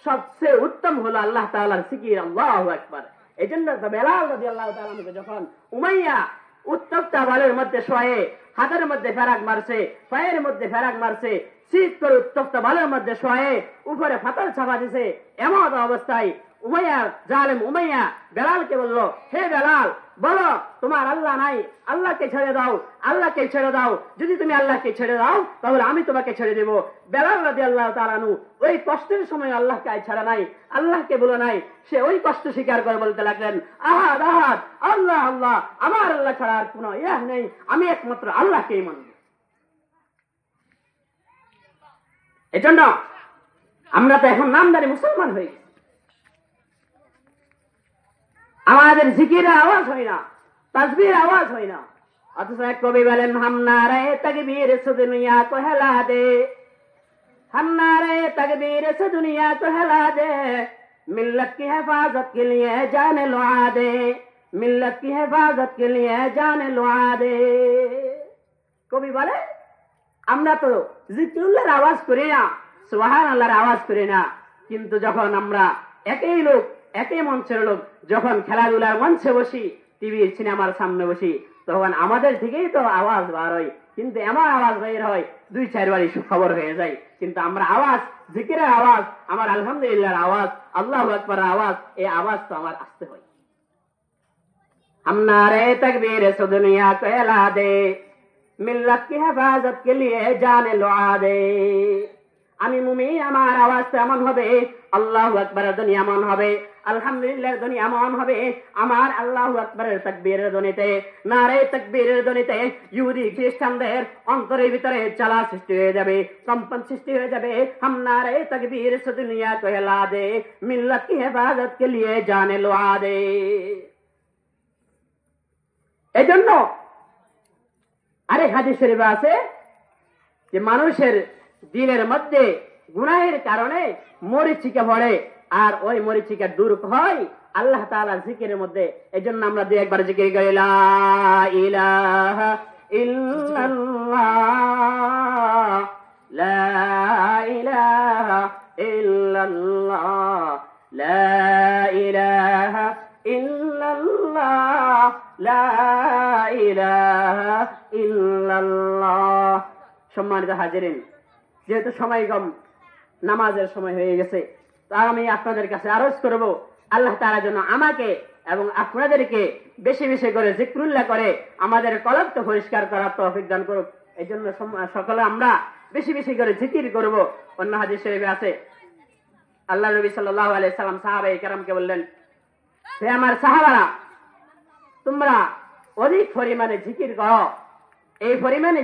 সবচেয়ে উত্তম হলো আল্লাহ তাআলার জিকির, আল্লাহু আকবার। এজন্য বেলাল রাদিয়াল্লাহু তাআলা আনহু যখন উমাইয়া উত্তপ্ত বালুর মধ্যে শোয়ে হাতের মধ্যে ফেরাক মারছে, পায়ের মধ্যে ফেরাক মারছে, শীত করে উত্তপ্ত বালুর মধ্যে শোয়ে উপরে পাথর চাপা দিছে, এমন অবস্থায় উমাইয়া জালেম উমাইয়া বেলালকে বলল, হে বেলাল, বলো তোমার আল্লাহ নাই, আল্লাহকে ছেড়ে দাও, আল্লাহকে ছেড়ে দাও। যদি তুমি আল্লাহকে ছেড়ে দাও তাহলে আমি তোমাকে ছেড়ে দেব। বেলাল রাদিয়াল্লাহু তাআলা আনহু ওই কষ্টের সময় আল্লাহকে ছাড়া নাই, আল্লাহকে বলে নাই, সে ওই কষ্ট স্বীকার করে বলতে লাগলেন, আহাদ আহাদ, আল্লাহ আল্লাহ, আমার আল্লাহ ছাড়া আর কোনো ইলাহ নেই, আমি একমাত্র আল্লাহকেই মানব। এজন্য আমরা তো এখন নামদারি মুসলমান হয়ে গেছি, আমাদের জিকিরের আওয়াজ হয় না, তাসবিহের আওয়াজ হয় না। অথচ এক কবি বলেন, হাম নারে তাকবীর সে দুনিয়া কো হেলা দে, হাম নারে তাকবীর সে দুনিয়া কো হেলা দে, মিল্লত কি হেফাজত কে লিয়ে জানে লো আদে, মিল্লত কি হেফাজত কে লিয়ে জানে লো আদে। কবি বলে, আমরা তো জিকিরুল্লাহর আওয়াজ করি না, সুবহানাল্লাহর আওয়াজ করি না, কিন্তু যখন আমরা একই লোক, একই মঞ্চের লোক, যখন খেলাধুলার মঞ্চে বসি, টিভির সিনেমার সামনে বসি, তখন আমাদের থেকেই তো আওয়াজ বার হয়, কিন্তু এমন আওয়াজ বের হয় 2-4 বারই খবর হয়ে যায়। কিন্তু আমরা আওয়াজ, জিকিরের আওয়াজ, আমার আলহামদুলিল্লাহর আওয়াজ, আল্লাহু আকবারের আওয়াজ, এই আওয়াজ তো আমার আসতে হয়। হাম নারে তাকবীর সে দুনিয়া কো হিলা দে, মিল্লাত কি হেফাজত কে লিয়ে জানে লো আদে। আমি মুমিন, আমার আওয়াজ এমন হবে, আল্লাহু আকবারের ধ্বনি এমন হবে, আলহামদুলিল্লাহর ধ্বনি এমন হবে, আমার আল্লাহু আকবারের তাকবীরের ধ্বনিতে, নারে তাকবীরের ধ্বনিতে ইহুদি খ্রিস্টানদের অন্তরের ভিতরে জ্বালা সৃষ্টি হয়ে যাবে, কম্পন সৃষ্টি হয়ে যাবে। হাম নারে তাকবীর সে দুনিয়া কো হিলা দে, মিল্লাত কি হেফাজত কে লিয়ে জানে লো আদে। এজন্য আরেক হাদিস শরীফে আছে যে মানুষের দিলের মধ্যে গুনাহের কারণে মরিচিকা পড়ে, আর ওই মরিচিকা দূর হয় আল্লাহ তাআলার জিকিরের মধ্যে। এজন্য আমরা দুই একবার জিকির করি, লা ইলাহা ইল্লাল্লাহ, লা ইলাহা ইল্লাল্লাহ, লা ইলাহা ইল্লাল্লাহ, লা ইলাহা ইল্লাল্লাহ। সম্মানিত হাজিরিন, যেহেতু সময় কম, নামাজের সময় হয়ে গেছে, তাই আমি আপনাদের কাছে আরজ করব, আল্লাহ তাআলা যেন আমাকে এবং আপনাদেরকে বেশি বেশি করে জিকরুল্লাহ করে আমাদের কলবকে পরিষ্কার করার তৌফিক দান করুক। এই জন্য সকলে আমরা বেশি বেশি করে জিকির করব। অন্য হাদিস শরীফে আছে, আল্লাহ নবী সাল্লাল্লাহু আলাইহি সাল্লাম সাহাবায়ে কেরামকে বললেন, হে আমার সাহাবারা, তোমরা অধিক পরিমাণে জিকির করো, এই পরিমাণে